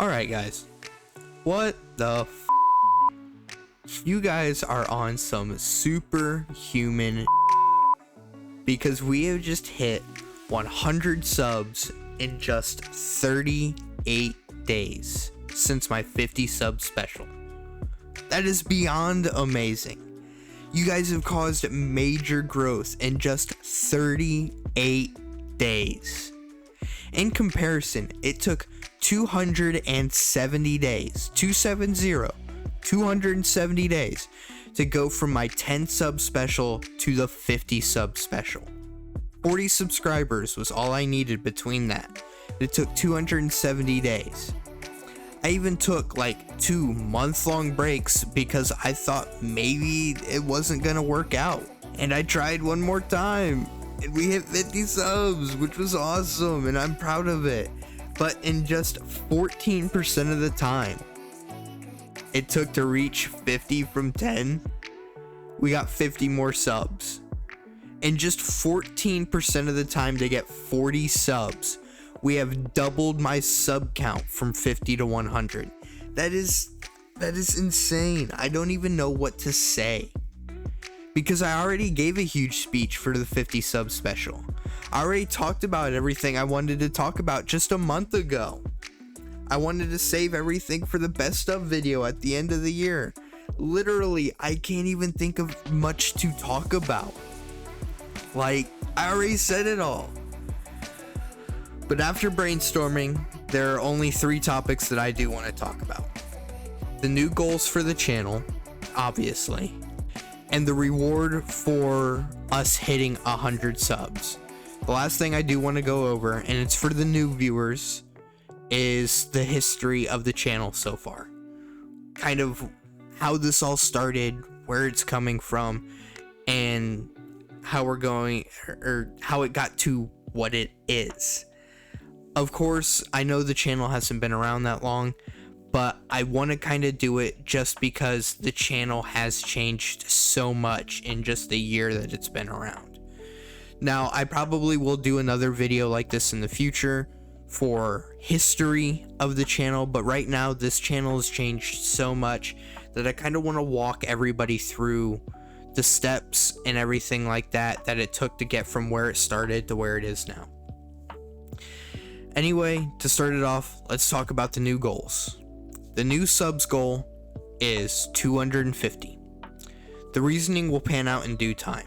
Alright guys, what the f***? You guys are on some superhuman because we have just hit 100 subs in just 38 days since my 50 sub special. That is beyond amazing. You guys have caused major growth in just 38 days. In comparison, it took 270 days, 270 days to go from my 10 sub special to the 50 sub special. 40 subscribers was all I needed between that. It took 270 days. I even took like 2 month-long breaks because I thought maybe it wasn't gonna work out. And I tried one more time and we hit 50 subs, which was awesome and I'm proud of it. But in just 14% of the time it took to reach 50 from 10, we got 50 more subs. In just 14% of the time to get 40 subs, we have doubled my sub count from 50 to 100. That is insane. I don't even know what to say. Because I already gave a huge speech for the 50 sub special. I already talked about everything I wanted to talk about just a month ago. I wanted to save everything for the best of video at the end of the year. Literally, I can't even think of much to talk about. Like, I already said it all. But after brainstorming, there are only 3 topics that I do want to talk about. The new goals for the channel, obviously, and the reward for us hitting 100 subs. The last thing I do want to go over, and it's for the new viewers, is the history of the channel so far. Kind of how this all started, where it's coming from, and how we're going, or how it got to what it is. Of course, I know the channel hasn't been around that long, but I want to kind of do it just because the channel has changed so much in just the year that it's been around. Now, I probably will do another video like this in the future for history of the channel, but right now this channel has changed so much that I kind of want to walk everybody through the steps and everything like that it took to get from where it started to where it is now. Anyway, to start it off, let's talk about the new goals. The new subs goal is 250. The reasoning will pan out in due time.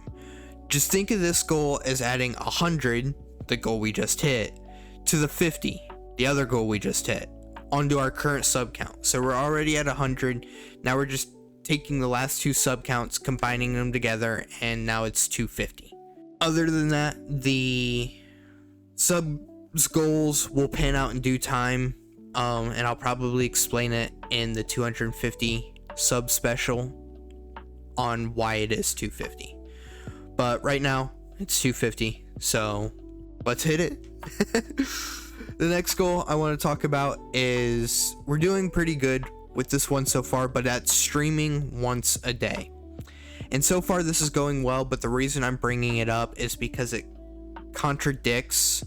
Just think of this goal as adding 100, the goal we just hit, to the 50, the other goal we just hit, onto our current sub count. So we're already at 100, now we're just taking the last 2 sub counts, combining them together, and now it's 250. Other than that, the subs goals will pan out in due time, and I'll probably explain it in the 250 sub special on why it is 250. But right now, it's 250, so let's hit it. The next goal I want to talk about is, we're doing pretty good with this one so far, but that's streaming once a day. And so far this is going well, but the reason I'm bringing it up is because it contradicts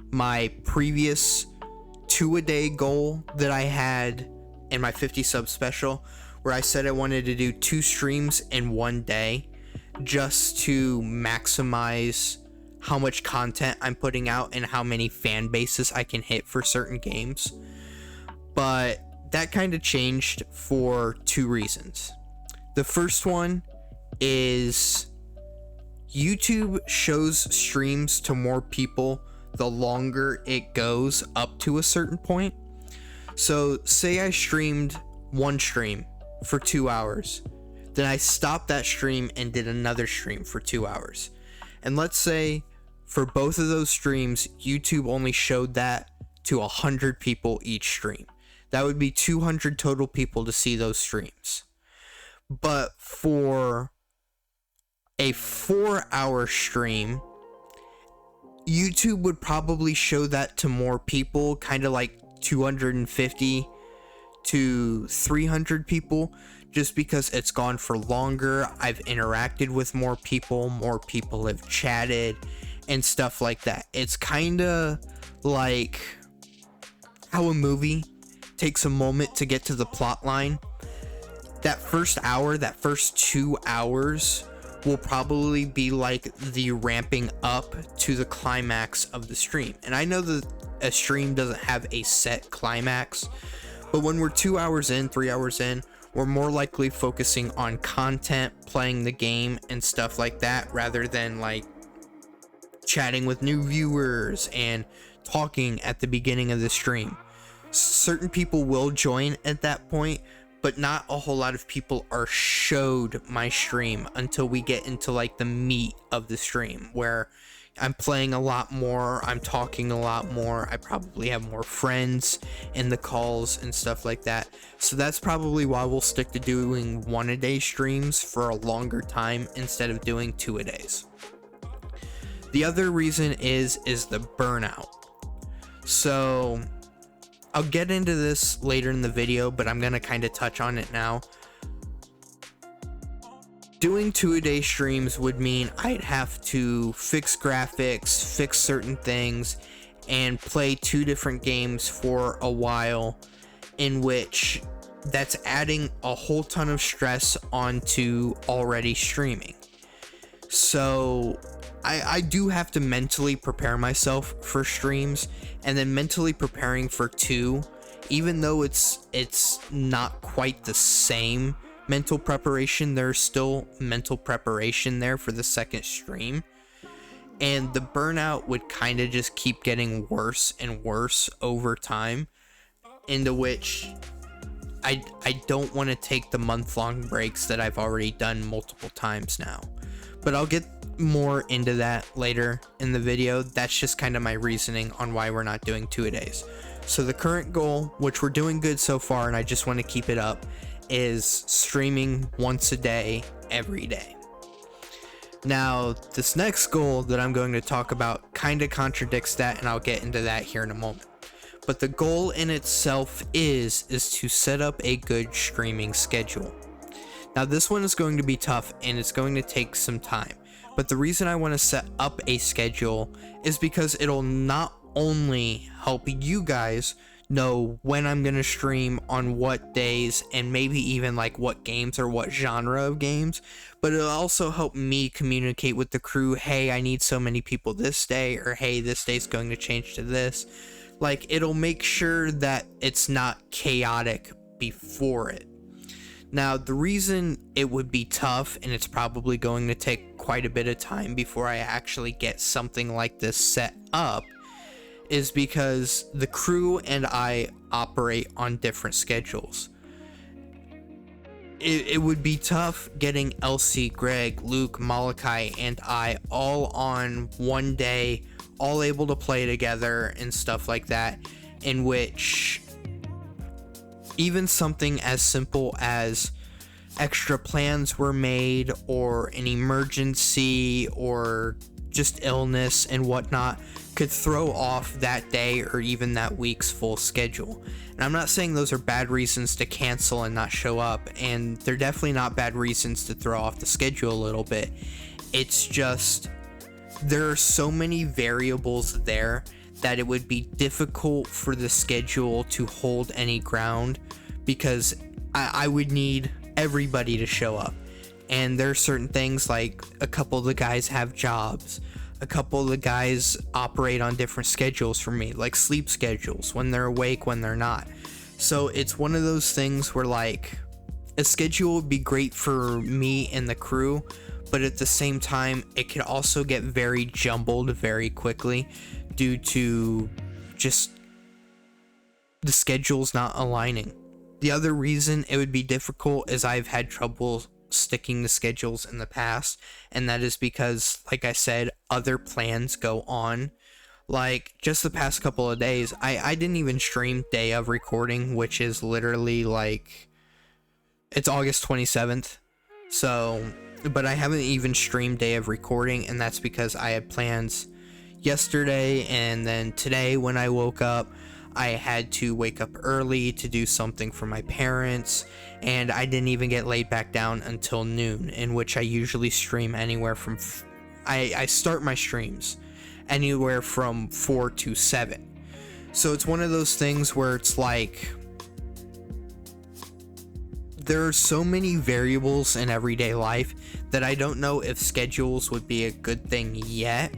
my previous 2-a-day goal that I had in my 50 sub special, where I said I wanted to do 2 streams in 1 day just to maximize how much content I'm putting out and how many fan bases I can hit for certain games. But that kind of changed for 2 reasons. The first one is YouTube shows streams to more people the longer it goes up to a certain point. So say I streamed 1 stream for 2 hours, then I stopped that stream and did another stream for 2 hours. And let's say for both of those streams, YouTube only showed that to 100 people each stream. That would be 200 total people to see those streams. But for a 4-hour stream, YouTube would probably show that to more people, kind of like 250 to 300 people, just because it's gone for longer. I've interacted with more people have chatted and stuff like that. It's kind of like how a movie takes a moment to get to the plot line, that first hour, that first 2 hours will probably be like the ramping up to the climax of the stream. And I know that a stream doesn't have a set climax, but when we're 2 hours in, 3 hours in, we're more likely focusing on content, playing the game and stuff like that, rather than like chatting with new viewers and talking at the beginning of the stream. Certain people will join at that point, but not a whole lot of people are showed my stream until we get into like the meat of the stream, where I'm playing a lot more, I'm talking a lot more, I probably have more friends in the calls and stuff like that. So that's probably why we'll stick to doing 1-a-day streams for a longer time instead of doing 2-a-days. The other reason is the burnout. So I'll get into this later in the video, but I'm gonna kind of touch on it now. Doing 2-a-day streams would mean I'd have to fix graphics, fix certain things, and play 2 different games for a while, in which that's adding a whole ton of stress onto already streaming. So I do have to mentally prepare myself for streams, and then mentally preparing for 2, even though it's not quite the same mental preparation, there's still mental preparation there for the second stream. And the burnout would kind of just keep getting worse and worse over time, into which I don't want to take the month-long breaks that I've already done multiple times now. But I'll get more into that later in the video. That's just kind of my reasoning on why we're not doing 2-a-days. So the current goal, which we're doing good so far and I just want to keep it up, is streaming once a day, every day. Now, this next goal that I'm going to talk about kind of contradicts that, and I'll get into that here in a moment. But the goal in itself is to set up a good streaming schedule. Now, this one is going to be tough and it's going to take some time. But the reason I want to set up a schedule is because it'll not only help you guys know when I'm going to stream on what days, and maybe even like what games or what genre of games, but it'll also help me communicate with the crew, hey, I need so many people this day, or hey, this day's going to change to this. Like, it'll make sure that it's not chaotic before it. Now, the reason it would be tough, and it's probably going to take quite a bit of time before I actually get something like this set up, is because the crew and I operate on different schedules. It would be tough getting Elsie, Greg, Luke, Malachi, and I all on one day, all able to play together and stuff like that, in which even something as simple as extra plans were made, or an emergency, or just illness and whatnot could throw off that day or even that week's full schedule. And I'm not saying those are bad reasons to cancel and not show up, and they're definitely not bad reasons to throw off the schedule a little bit. It's just there are so many variables there that it would be difficult for the schedule to hold any ground, because I would need everybody to show up. And there are certain things, like a couple of the guys have jobs, a couple of the guys operate on different schedules from me, like sleep schedules, when they're awake, when they're not. So it's one of those things where, like, a schedule would be great for me and the crew, but at the same time it could also get very jumbled very quickly due to just the schedules not aligning. The other reason it would be difficult is I've had trouble sticking to schedules in the past, and that is because, like I said, other plans go on. Like, just the past couple of days, I didn't even stream day of recording, which is literally like, it's August 27th. So, but I haven't even streamed day of recording, and that's because I had plans yesterday, and then today when I woke up, I had to wake up early to do something for my parents, and I didn't even get laid back down until noon, in which I usually stream anywhere from I start my streams anywhere from 4 to 7. So it's one of those things where it's like, there are so many variables in everyday life that I don't know if schedules would be a good thing yet.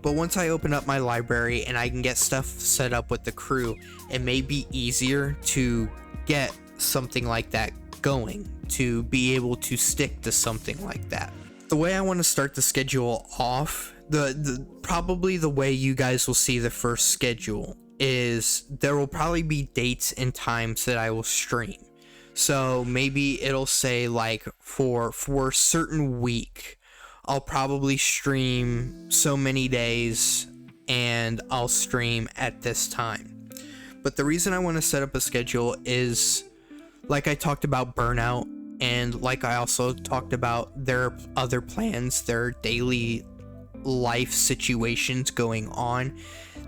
But once I open up my library and I can get stuff set up with the crew, it may be easier to get something like that going, to be able to stick to something like that. The way I want to start the schedule off, probably the way you guys will see the first schedule is there will probably be dates and times that I will stream. So maybe it'll say like for a certain week, I'll probably stream so many days and I'll stream at this time. But the reason I want to set up a schedule is, like I talked about burnout, and like I also talked about their other plans, their daily life situations going on,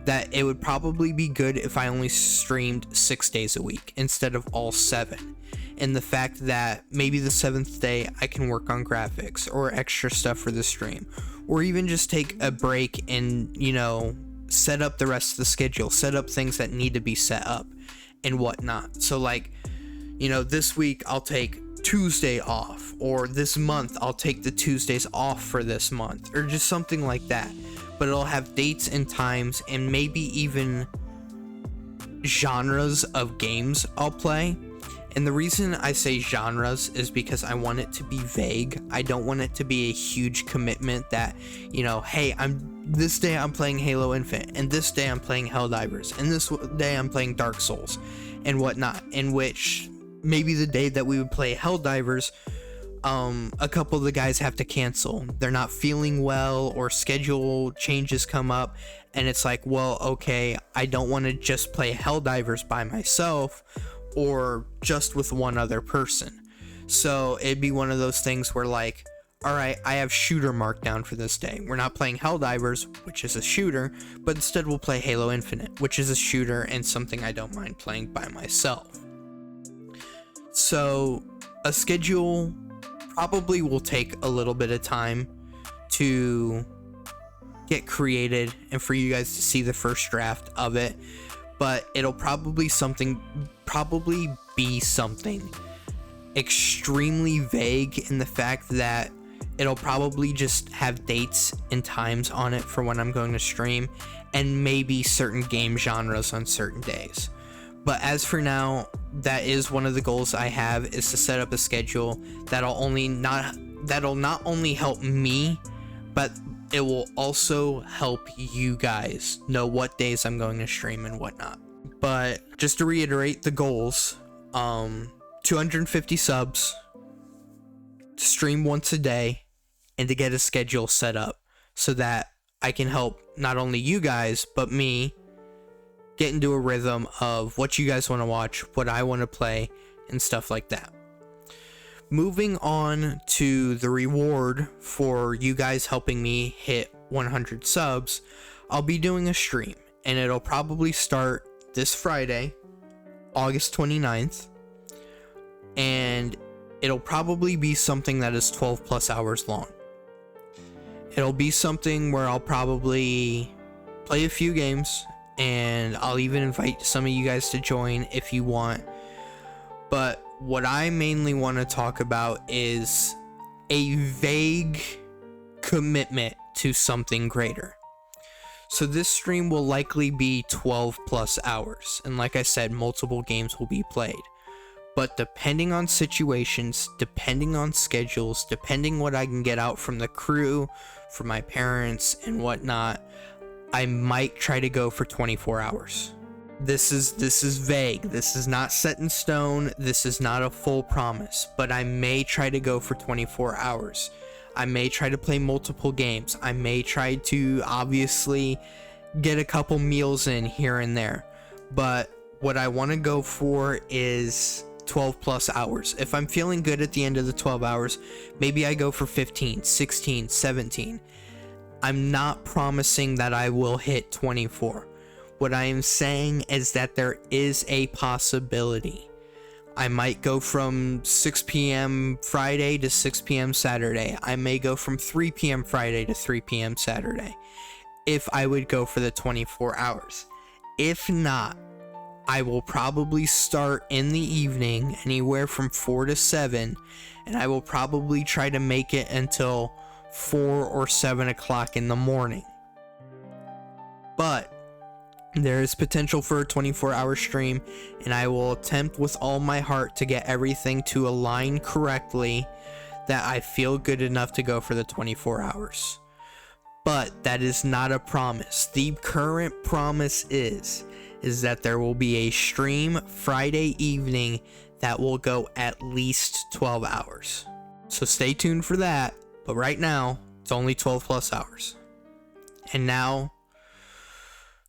that it would probably be good if I only streamed 6 days a week instead of all 7. And the fact that maybe the 7th day I can work on graphics or extra stuff for the stream, or even just take a break and, you know, set up the rest of the schedule, set up things that need to be set up and whatnot. So like, you know, this week I'll take Tuesday off, or this month I'll take the Tuesdays off for this month, or just something like that. But it'll have dates and times and maybe even genres of games I'll play. And the reason I say genres is because I want it to be vague. I don't want it to be a huge commitment that, you know, hey, this day I'm playing Halo Infinite, and this day I'm playing Helldivers, and this day I'm playing Dark Souls and whatnot, in which maybe the day that we would play Helldivers, a couple of the guys have to cancel. They're not feeling well, or schedule changes come up, and it's like, well, okay, I don't want to just play Helldivers by myself or just with one other person. So it'd be one of those things where like, all right, I have shooter marked down for this day. We're not playing Helldivers, which is a shooter, but instead we'll play Halo Infinite, which is a shooter and something I don't mind playing by myself. So a schedule probably will take a little bit of time to get created and for you guys to see the first draft of it, but it'll probably be something extremely vague in the fact that it'll probably just have dates and times on it for when I'm going to stream, and maybe certain game genres on certain days. But as for now, that is one of the goals I have, is to set up a schedule that'll not only help me, but it will also help you guys know what days I'm going to stream and whatnot. But just to reiterate the goals, 250 subs, to stream once a day, and to get a schedule set up so that I can help not only you guys, but me get into a rhythm of what you guys want to watch, what I want to play, and stuff like that. Moving on to the reward for you guys helping me hit 100 subs, I'll be doing a stream, and it'll probably start this Friday, August 29th, and it'll probably be something that is 12 plus hours long. It'll be something where I'll probably play a few games, and I'll even invite some of you guys to join if you want. But what I mainly want to talk about is a vague commitment to something greater. So this stream will likely be 12 plus hours, and like I said, multiple games will be played. But depending on situations, depending on schedules, depending what I can get out from the crew, from my parents and whatnot, I might try to go for 24 hours. This is vague. This is not set in stone. This is not a full promise, but I may try to go for 24 hours. I may try to play multiple games. I may try to obviously get a couple meals in here and there, but what I want to go for is 12 plus hours. If I'm feeling good at the end of the 12 hours, maybe I go for 15, 16, 17. I'm not promising that I will hit 24. What I am saying is that there is a possibility. I might go from 6 p.m. Friday to 6 p.m. Saturday. I may go from 3 p.m. Friday to 3 p.m. Saturday, if I would go for the 24 hours. If not, I will probably start in the evening, anywhere from 4 to 7, and I will probably try to make it until 4 or 7 o'clock in the morning. But there is potential for a 24-hour stream, and I will attempt with all my heart to get everything to align correctly that I feel good enough to go for the 24 hours. But that is not a promise. The current promise is that there will be a stream Friday evening that will go at least 12 hours. So stay tuned for that, but right now, it's only 12 plus hours. And now,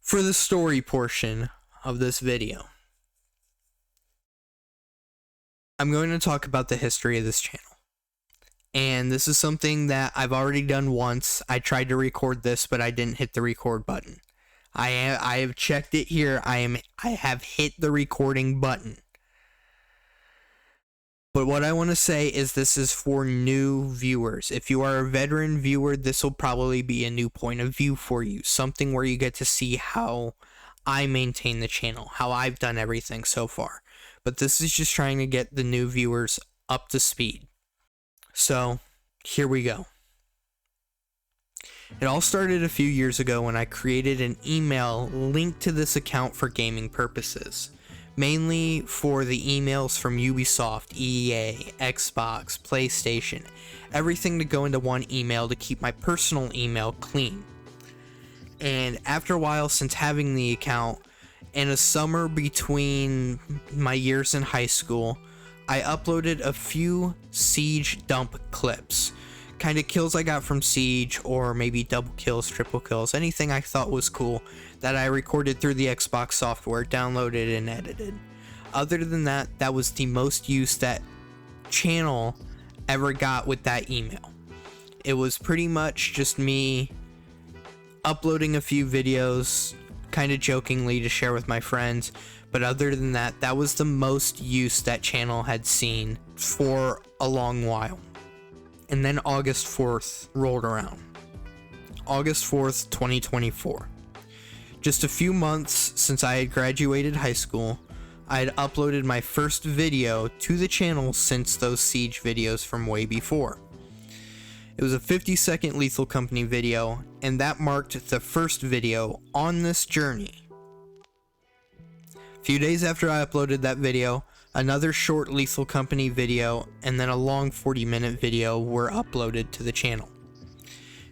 for the story portion of this video. I'm going to talk about the history of this channel. And this is something that I've already done once. I tried to record this, but I didn't hit the record button. I have checked it here. I have hit the recording button. But what I want to say is this is for new viewers. If you are a veteran viewer, this will probably be a new point of view for you. Something where you get to see how I maintain the channel, how I've done everything so far. But this is just trying to get the new viewers up to speed. So, here we go. It all started a few years ago when I created an email linked to this account for gaming purposes. Mainly for the emails from Ubisoft, EA, Xbox, PlayStation, everything to go into one email to keep my personal email clean. And after a while since having the account, in a summer between my years in high school, I uploaded a few Siege dump clips. Kind of kills I got from Siege, or maybe double kills, triple kills, anything I thought was cool that I recorded through the Xbox software, downloaded and edited. Other than that, that was the most use that channel ever got with that email. It was pretty much just me uploading a few videos, kind of jokingly to share with my friends, but other than that, that was the most use that channel had seen for a long while. And then August 4th rolled around. August 4th, 2024. Just a few months since I had graduated high school, I had uploaded my first video to the channel since those Siege videos from way before. It was a 50-second Lethal Company video, and that marked the first video on this journey. A few days after I uploaded that video, another short Lethal Company video and then a long 40-minute video were uploaded to the channel.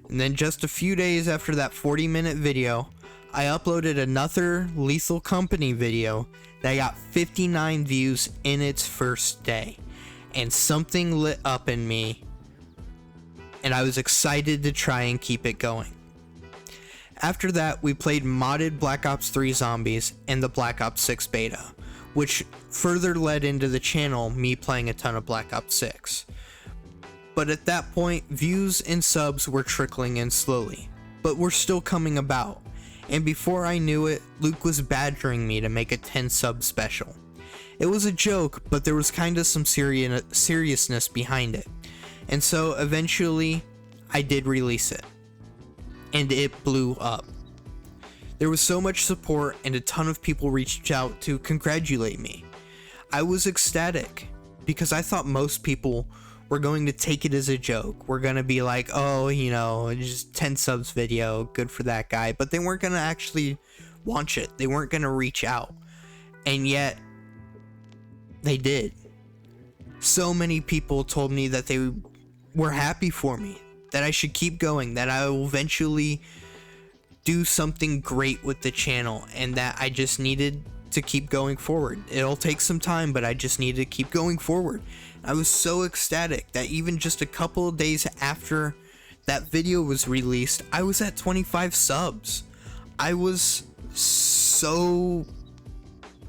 And then just a few days after that 40-minute video, I uploaded another Lethal Company video that got 59 views in its first day. And something lit up in me, and I was excited to try and keep it going. After that, we played modded Black Ops 3 Zombies and the Black Ops 6 beta, which further led into the channel me playing a ton of Black Ops 6. But at that point, views and subs were trickling in slowly, but were still coming about. And before I knew it, Luke was badgering me to make a 10 sub special. It was a joke, but there was kinda some seriousness behind it. And so eventually, I did release it. And it blew up. There was so much support and a ton of people reached out to congratulate me. I was ecstatic because I thought most people were going to take it as a joke. We're going to be like, oh, you know, just 10 subs video, good for that guy. But they weren't going to actually watch it. They weren't going to reach out. And yet, they did. So many people told me that they were happy for me, that I should keep going, that I will eventually do something great with the channel, and that I just needed to keep going forward. It'll take some time, but I just needed to keep going forward. I was so ecstatic that even just a couple of days after that video was released, I was at 25 subs. I was so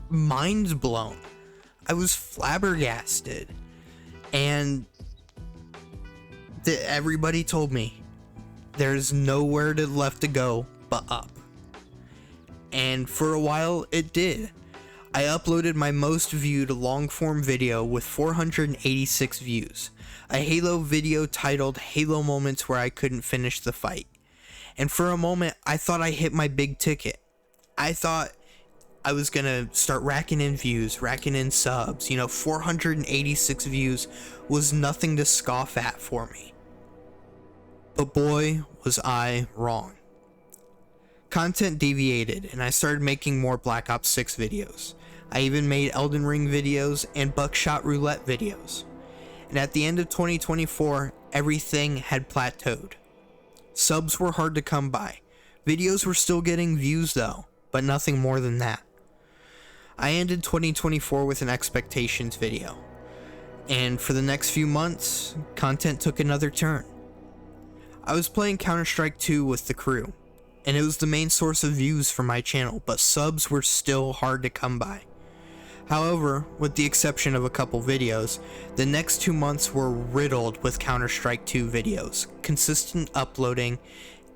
mind blown. I was flabbergasted. And everybody told me there's nowhere left to go but up. And for a while it did. I uploaded my most viewed long form video with 486 views. A Halo video titled Halo Moments Where I Couldn't Finish the Fight. And for a moment I thought I hit my big ticket. I thought I was gonna start racking in views, racking in subs. 486 views was nothing to scoff at for me. But boy, was I wrong. Content deviated, and I started making more Black Ops 6 videos. I even made Elden Ring videos and Buckshot Roulette videos. And at the end of 2024, everything had plateaued. Subs were hard to come by. Videos were still getting views though, but nothing more than that. I ended 2024 with an expectations video. And for the next few months, content took another turn. I was playing Counter-Strike 2 with the crew, and it was the main source of views for my channel, but subs were still hard to come by. However, with the exception of a couple videos, the next 2 months were riddled with Counter-Strike 2 videos, consistent uploading,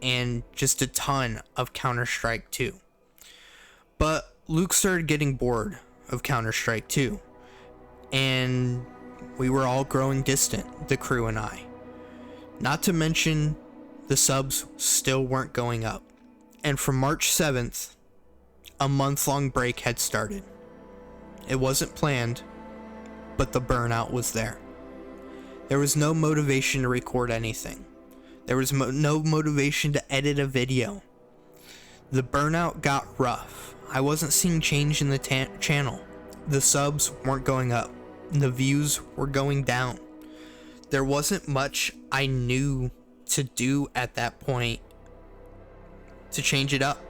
and just a ton of Counter-Strike 2. But Luke started getting bored of Counter-Strike 2, and we were all growing distant, the crew and I. Not to mention, the subs still weren't going up. And from March 7th, a month-long break had started. It wasn't planned, but the burnout was there. There was no motivation to record anything. There was no motivation to edit a video. The burnout got rough. I wasn't seeing change in the channel. The subs weren't going up. The views were going down. There wasn't much I knew to do at that point to change it up.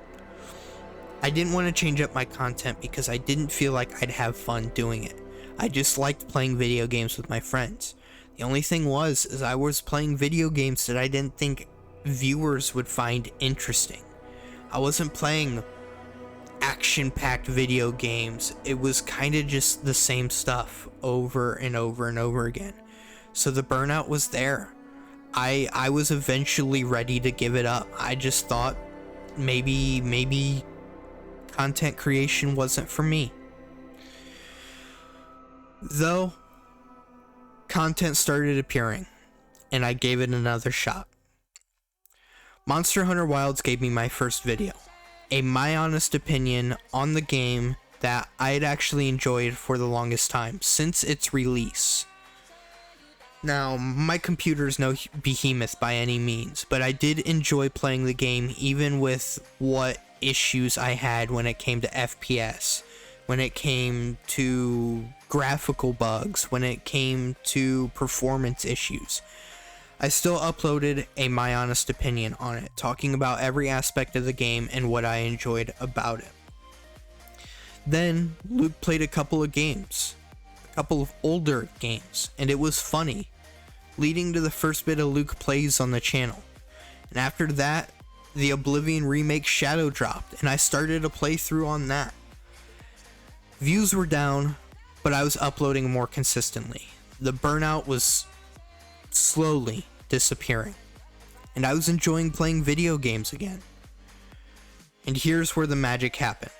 I didn't want to change up my content because I didn't feel like I'd have fun doing it. I just liked playing video games with my friends. The only thing is I was playing video games that I didn't think viewers would find interesting. I wasn't playing action-packed video games. It was kind of just the same stuff over and over and over again. So the burnout was there. I was eventually ready to give it up. I just thought maybe content creation wasn't for me. Though, content started appearing, and I gave it another shot. Monster Hunter Wilds gave me my first video, my honest opinion on the game that I had actually enjoyed for the longest time, since its release. Now, my computer's no behemoth by any means, but I did enjoy playing the game even with what issues I had when it came to FPS, when it came to graphical bugs, when it came to performance issues. I still uploaded my honest opinion on it, talking about every aspect of the game and what I enjoyed about it. Then, Luke played a couple of games. Couple of older games, and it was funny, leading to the first bit of Luke plays on the channel. And after that, the Oblivion remake Shadow dropped, and I started a playthrough on that. Views were down, but I was uploading more consistently. The burnout was slowly disappearing, and I was enjoying playing video games again. And here's where the magic happened.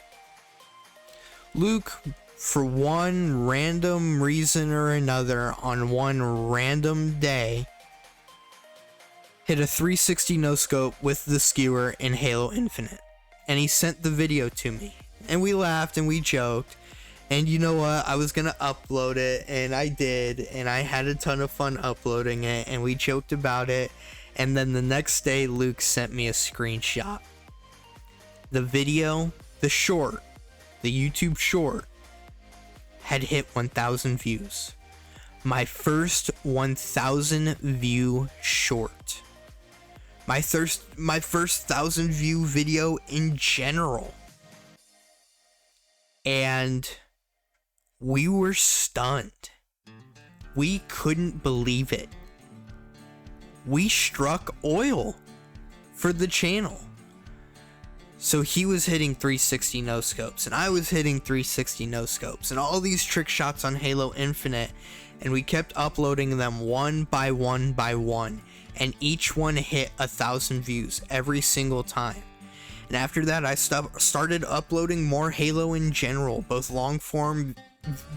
Luke, for one random reason or another, on one random day, hit a 360 no-scope with the skewer in Halo Infinite. And he sent the video to me. And we laughed and we joked. And you know what? I was gonna upload it, and I did. And I had a ton of fun uploading it, and we joked about it. And then the next day, Luke sent me a screenshot. The video, the short, the YouTube short, had hit 1,000 views. My first 1,000 view short. My first 1,000 view video in general. And we were stunned. We couldn't believe it. We struck oil for the channel. So he was hitting 360 no scopes, and I was hitting 360 no scopes, and all these trick shots on Halo Infinite, and we kept uploading them one by one by one, and each one hit 1,000 views every single time. And after that, I started uploading more Halo in general, both long form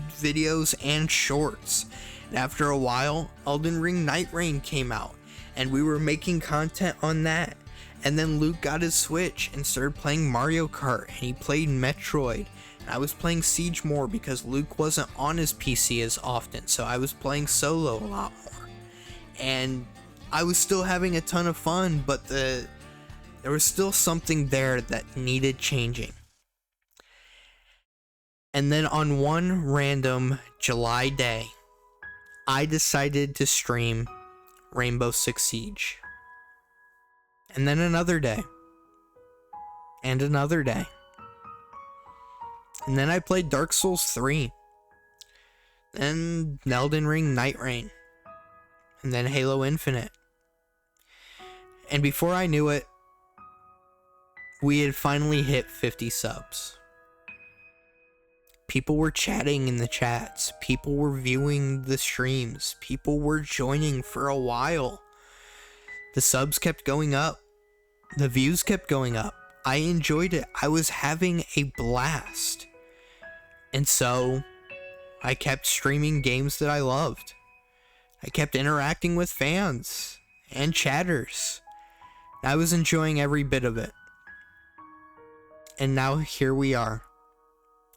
videos and shorts. And after a while, Elden Ring Night Rain came out, and we were making content on that. And then Luke got his Switch and started playing Mario Kart, and he played Metroid, I was playing Siege more because Luke wasn't on his PC as often, so I was playing solo a lot more. And I was still having a ton of fun, but there was still something there that needed changing. And then on one random July day, I decided to stream Rainbow Six Siege. And then another day. And another day. And then I played Dark Souls 3. Then Elden Ring Night Rain. And then Halo Infinite. And before I knew it, we had finally hit 50 subs. People were chatting in the chats. People were viewing the streams. People were joining for a while. The subs kept going up. The views kept going up. I enjoyed it. I was having a blast. And so, I kept streaming games that I loved. I kept interacting with fans and chatters. I was enjoying every bit of it. And now here we are,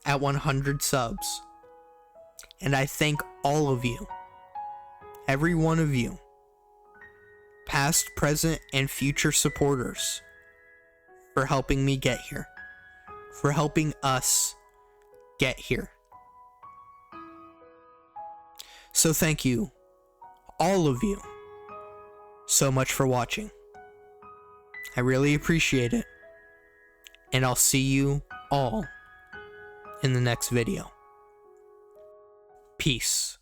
at 100 subs. And I thank all of you, every one of you, past, present, and future supporters, for helping me get here, for helping us get here. So thank you, all of you, so much for watching. I really appreciate it. And I'll see you all in the next video. Peace.